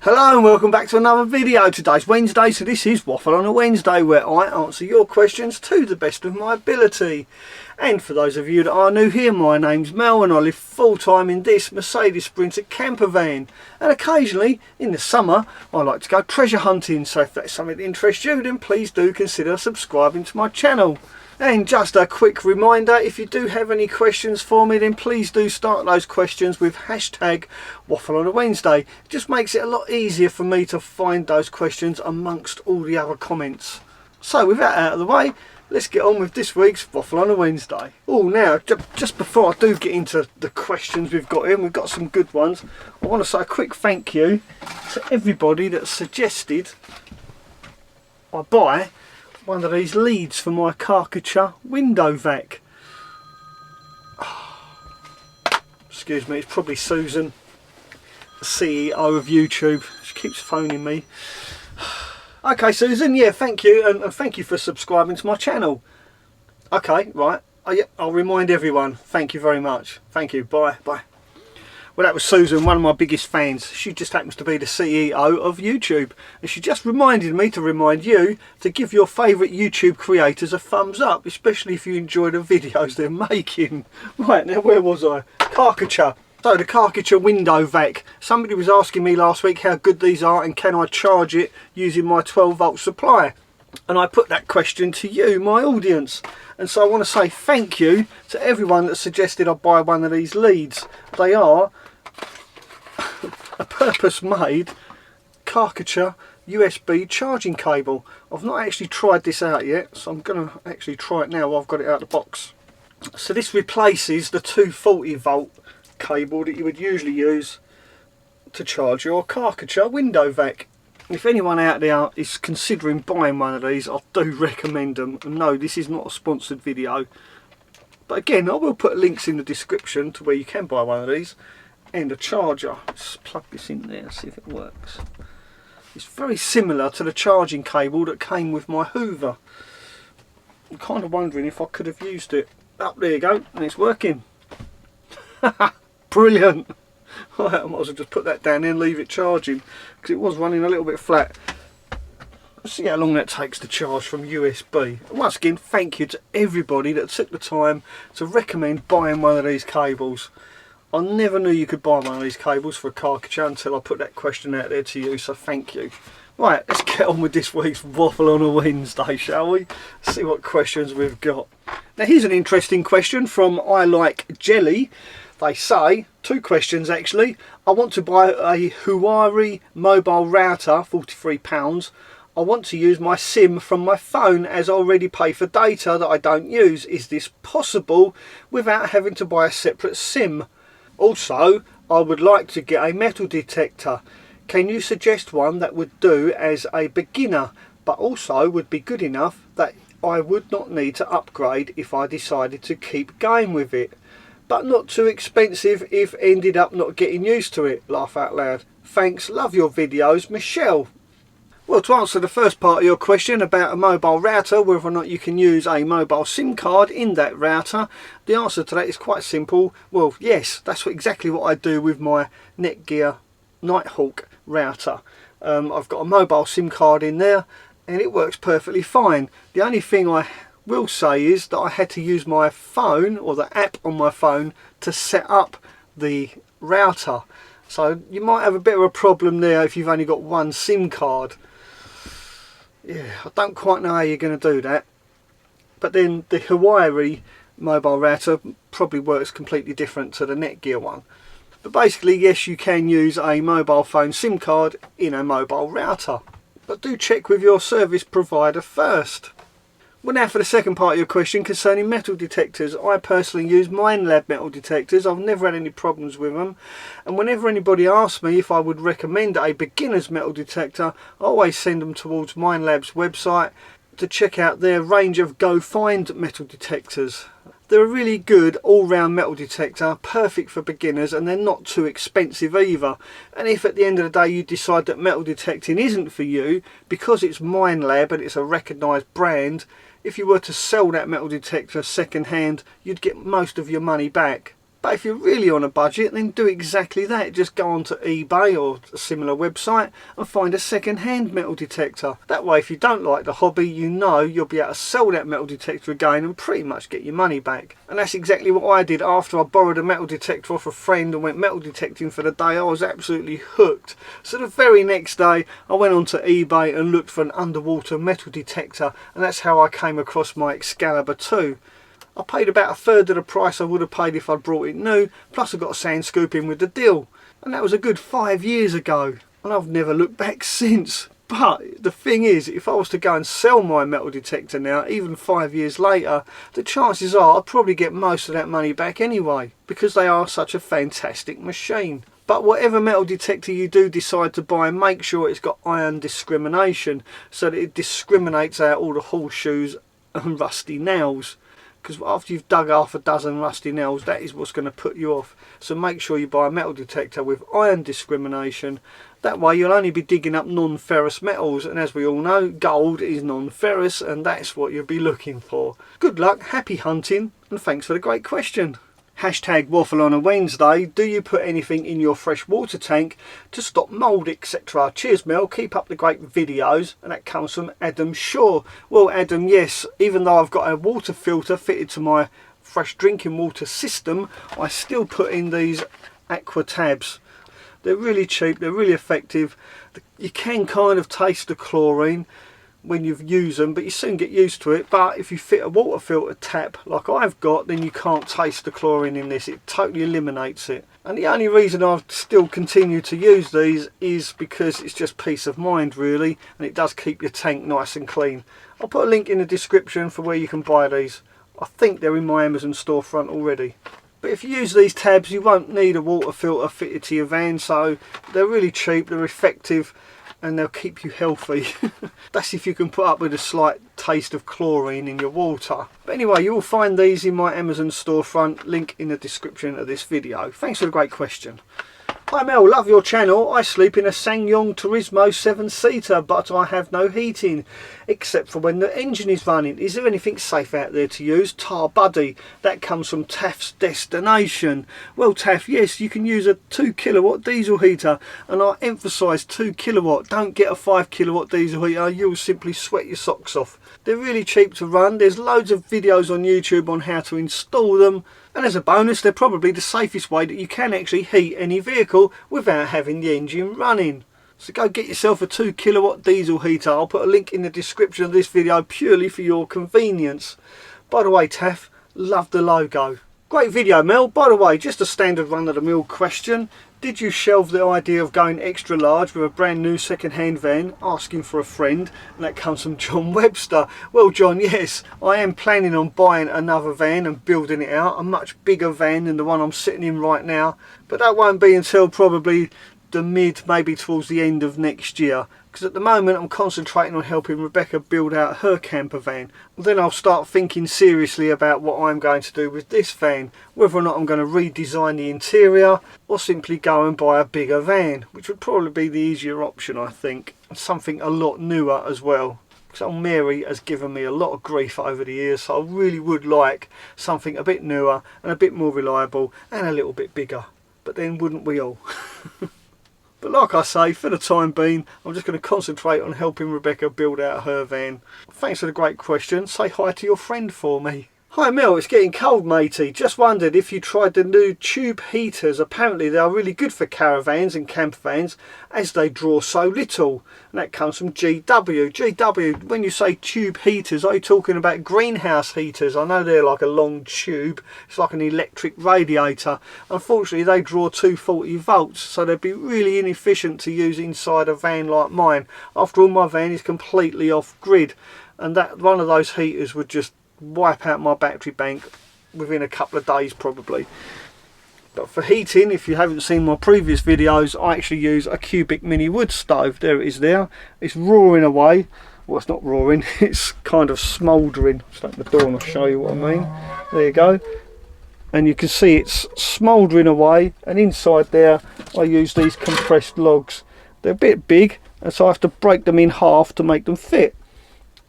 Hello and welcome back to another video. Today's Wednesday, so this is Waffle on a Wednesday, where I answer your questions to the best of my ability. And for those of you that are new here, my name's Mel and I live full time in this Mercedes Sprinter camper van. And occasionally, in the summer, I like to go treasure hunting, so if that's something that interests you, then please do consider subscribing to my channel. And just a quick reminder, if you do have any questions for me, then please do start those questions with hashtag Waffle on a Wednesday. It just makes it a lot easier for me to find those questions amongst all the other comments. So with that out of the way, let's get on with this week's Waffle on a Wednesday. Oh, now, just before I do get into the questions we've got in, we've got some good ones. I want to say a quick thank you to everybody that suggested I buy one of these leads for my Karcher window vac. Excuse me, it's probably Susan, the CEO of YouTube. She keeps phoning me. Okay, Susan, yeah, thank you, and thank you for subscribing to my channel. Okay, right, I'll remind everyone. Thank you very much. Thank you. Bye. Well, that was Susan, one of my biggest fans. She just happens to be the CEO of YouTube. And she just reminded me to remind you to give your favourite YouTube creators a thumbs up, especially if you enjoy the videos they're making. Right, now where was I? Karcher. So the Karcher window vac. Somebody was asking me last week how good these are and can I charge it using my 12-volt supply. And I put that question to you, my audience. And so I want to say thank you to everyone that suggested I buy one of these leads. They are a purpose-made Karcher USB charging cable. I've not actually tried this out yet, so I'm going to actually try it now while I've got it out of the box. So this replaces the 240-volt cable that you would usually use to charge your Karcher window vac. If anyone out there is considering buying one of these, I do recommend them. And no, this is not a sponsored video, but again, I will put links in the description to where you can buy one of these and a charger. Let's plug this in there, see if it works. It's very similar to the charging cable that came with my Hoover. I'm kind of wondering if I could have used it. Oh, there you go, and it's working. Brilliant. Right, I might as well just put that down there and leave it charging, because it was running a little bit flat. Let's see how long that takes to charge from USB. And once again, thank you to everybody that took the time to recommend buying one of these cables. I never knew you could buy one of these cables for a Karcher until I put that question out there to you, so thank you. Right, let's get on with this week's Waffle on a Wednesday, shall we? See what questions we've got. Now here's an interesting question from I Like Jelly. They say, two questions actually. I want to buy a Huawei mobile router, £43. I want to use my SIM from my phone as I already pay for data that I don't use. Is this possible without having to buy a separate SIM? Also, I would like to get a metal detector. Can you suggest one that would do as a beginner, but also would be good enough that I would not need to upgrade if I decided to keep going with it, but not too expensive if ended up not getting used to it? Laugh out loud. Thanks, love your videos, Michelle. Well, to answer the first part of your question about a mobile router, whether or not you can use a mobile SIM card in that router, the answer to that is quite simple. Well, yes, that's exactly what I do with my Netgear Nighthawk router. I've got a mobile SIM card in there and it works perfectly fine. The only thing I will say is that I had to use my phone, or the app on my phone, to set up the router. So you might have a bit of a problem there if you've only got one SIM card. Yeah, I don't quite know how you're going to do that. But then the Huawei mobile router probably works completely different to the Netgear one. But basically, yes, you can use a mobile phone SIM card in a mobile router. But do check with your service provider first. Well, now for the second part of your question concerning metal detectors. I personally use Minelab metal detectors. I've never had any problems with them. And whenever anybody asks me if I would recommend a beginner's metal detector, I always send them towards Minelab's website to check out their range of Go Find metal detectors. They're a really good all-round metal detector, perfect for beginners, and they're not too expensive either. And if at the end of the day you decide that metal detecting isn't for you, because it's Minelab and it's a recognised brand, if you were to sell that metal detector second hand, you'd get most of your money back. But if you're really on a budget, then do exactly that. Just go onto eBay or a similar website and find a second-hand metal detector. That way, if you don't like the hobby, you know you'll be able to sell that metal detector again and pretty much get your money back. And that's exactly what I did after I borrowed a metal detector off a friend and went metal detecting for the day. I was absolutely hooked. So the very next day, I went onto eBay and looked for an underwater metal detector, and that's how I came across my Excalibur 2. I paid about a third of the price I would have paid if I'd brought it new, plus I got a sand scoop in with the deal. And that was a good 5 years ago, and I've never looked back since. But the thing is, if I was to go and sell my metal detector now, even 5 years later, the chances are I'd probably get most of that money back anyway, because they are such a fantastic machine. But whatever metal detector you do decide to buy, make sure it's got iron discrimination, so that it discriminates out all the horseshoes and rusty nails. Because after you've dug half a dozen rusty nails, that is what's going to put you off. So make sure you buy a metal detector with iron discrimination. That way you'll only be digging up non-ferrous metals, and as we all know, gold is non-ferrous, and that's what you'll be looking for. Good luck, happy hunting, and thanks for the great question. Hashtag waffle on a Wednesday. Do you put anything in your fresh water tank to stop mould, etc.? Cheers, Mel. Keep up the great videos. And that comes from Adam Shaw. Well, Adam, yes, even though I've got a water filter fitted to my fresh drinking water system, I still put in these aqua tabs. They're really cheap, they're really effective. You can kind of taste the chlorine when you've used them, but you soon get used to it. But if you fit a water filter tap like I've got, then you can't taste the chlorine in this. It totally eliminates it. And the only reason I've still continued to use these is because it's just peace of mind, really, and it does keep your tank nice and clean. I'll put a link in the description for where you can buy these. I think they're in my Amazon storefront already. But if you use these tabs, you won't need a water filter fitted to your van, so they're really cheap, they're effective, and they'll keep you healthy. That's if you can put up with a slight taste of chlorine in your water. But anyway, you will find these in my Amazon storefront, link in the description of this video. Thanks for the great question. Hi Mel, love your channel. I sleep in a SsangYong Turismo 7-seater, but I have no heating, except for when the engine is running. Is there anything safe out there to use? Tar Buddy. That comes from Taff's Destination. Well Taff, yes, you can use a 2 kilowatt diesel heater, and I emphasise 2 kilowatt. Don't get a 5 kilowatt diesel heater, you'll simply sweat your socks off. They're really cheap to run. There's loads of videos on YouTube on how to install them. And as a bonus, they're probably the safest way that you can actually heat any vehicle without having the engine running. So go get yourself a 2 kilowatt diesel heater. I'll put a link in the description of this video purely for your convenience. By the way, Taff, love the logo. Great video, Mel. By the way, just a standard run-of-the-mill question. Did you shelve the idea of going extra large with a brand new second-hand van, asking for a friend? And that comes from John Webster. Well John, yes, I am planning on buying another van and building it out, a much bigger van than the one I'm sitting in right now, but that won't be until probably the maybe towards the end of next year, because at the moment I'm concentrating on helping Rebecca build out her camper van. Then I'll start thinking seriously about what I'm going to do with this van, whether or not I'm going to redesign the interior or simply go and buy a bigger van, which would probably be the easier option, I think, and something a lot newer as well. Because old Mary has given me a lot of grief over the years, so I really would like something a bit newer and a bit more reliable and a little bit bigger. But then wouldn't we all? But like I say, for the time being, I'm just going to concentrate on helping Rebecca build out her van. Thanks for the great question. Say hi to your friend for me. Hi Mel, it's getting cold matey. Just wondered if you tried the new tube heaters. Apparently they are really good for caravans and camper vans as they draw so little. And that comes from GW. GW, when you say tube heaters, are you talking about greenhouse heaters? I know they're like a long tube. It's like an electric radiator. Unfortunately they draw 240 volts, so they'd be really inefficient to use inside a van like mine. After all, my van is completely off grid, and that one of those heaters would just wipe out my battery bank within a couple of days probably. But for heating, if you haven't seen my previous videos, I actually use a cubic mini wood stove. There it is there. It's roaring away. Well, it's not roaring, it's kind of smouldering. Just open the door and I'll show you what I mean. There you go. And you can see it's smouldering away, and inside there I use these compressed logs. They're a bit big, and so I have to break them in half to make them fit.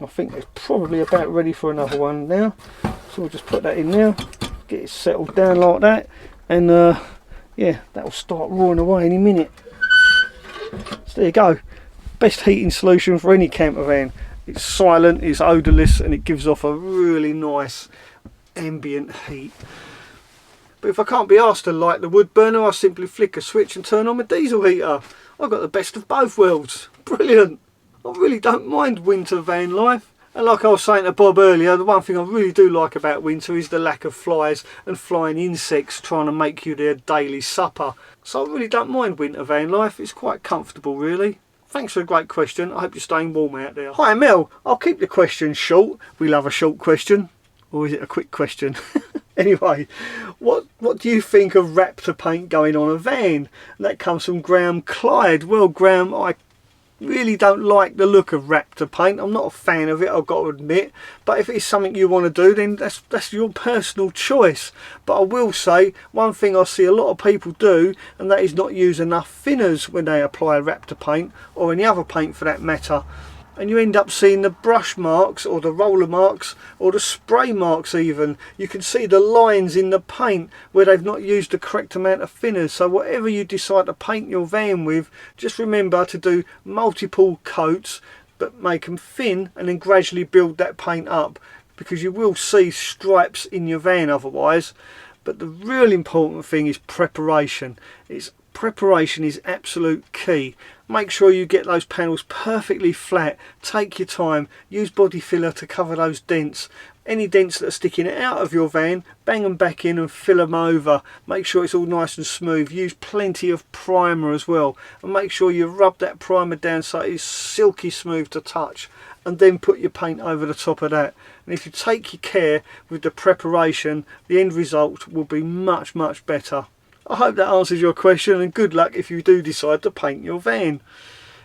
I think it's probably about ready for another one now, so we'll just put that in there, get it settled down like that, and yeah, that will start roaring away any minute. So there you go, best heating solution for any camper van. It's silent, it's odourless, and it gives off a really nice ambient heat. But if I can't be asked to light the wood burner, I simply flick a switch and turn on my diesel heater. I've got the best of both worlds. Brilliant. I really don't mind winter van life. And like I was saying to Bob earlier, the one thing I really do like about winter is the lack of flies and flying insects trying to make you their daily supper. So I really don't mind winter van life. It's quite comfortable, really. Thanks for a great question. I hope you're staying warm out there. Hi Mel, I'll keep the question short. We love a short question. Or is it a quick question? Anyway, what do you think of Raptor paint going on a van? And that comes from Graham Clyde. Well, Graham, I really don't like the look of Raptor paint. I'm not a fan of it, I've got to admit. But if it's something you want to do, then that's your personal choice. But I will say, one thing I see a lot of people do, and that is not use enough thinners when they apply Raptor paint, or any other paint for that matter. And you end up seeing the brush marks or the roller marks or the spray marks even. You can see the lines in the paint where they've not used the correct amount of thinners. So whatever you decide to paint your van with, just remember to do multiple coats, but make them thin and then gradually build that paint up, because you will see stripes in your van otherwise. But the real important thing is preparation. Preparation is absolute key. Make sure you get those panels perfectly flat. Take your time. Use body filler to cover those dents. Any dents that are sticking out of your van, bang them back in and fill them over. Make sure it's all nice and smooth. Use plenty of primer as well, and make sure you rub that primer down so it is silky smooth to touch, and then put your paint over the top of that. And if you take your care with the preparation, the end result will be much better. I hope that answers your question, and good luck if you do decide to paint your van.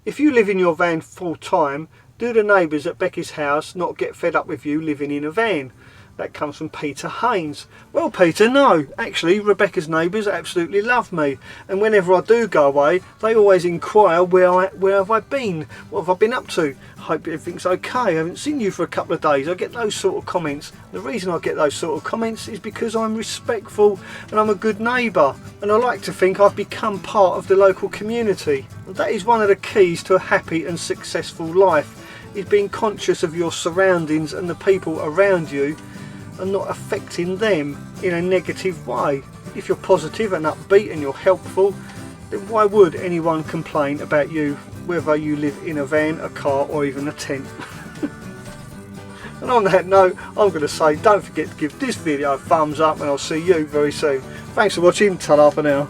If you live in your van full time, do the neighbours at Becky's house not get fed up with you living in a van? That comes from Peter Haynes. Well Peter, no. Actually, Rebecca's neighbours absolutely love me. And whenever I do go away, they always inquire where have I been? What have I been up to? Hope everything's okay. I haven't seen you for a couple of days. I get those sort of comments. The reason I get those sort of comments is because I'm respectful and I'm a good neighbour. And I like to think I've become part of the local community. And that is one of the keys to a happy and successful life, is being conscious of your surroundings and the people around you, and not affecting them in a negative way. If you're positive and upbeat and you're helpful, then why would anyone complain about you, whether you live in a van, a car, or even a tent? And on that note, I'm going to say don't forget to give this video a thumbs up, and I'll see you very soon. Thanks for watching. Ta-ra for now.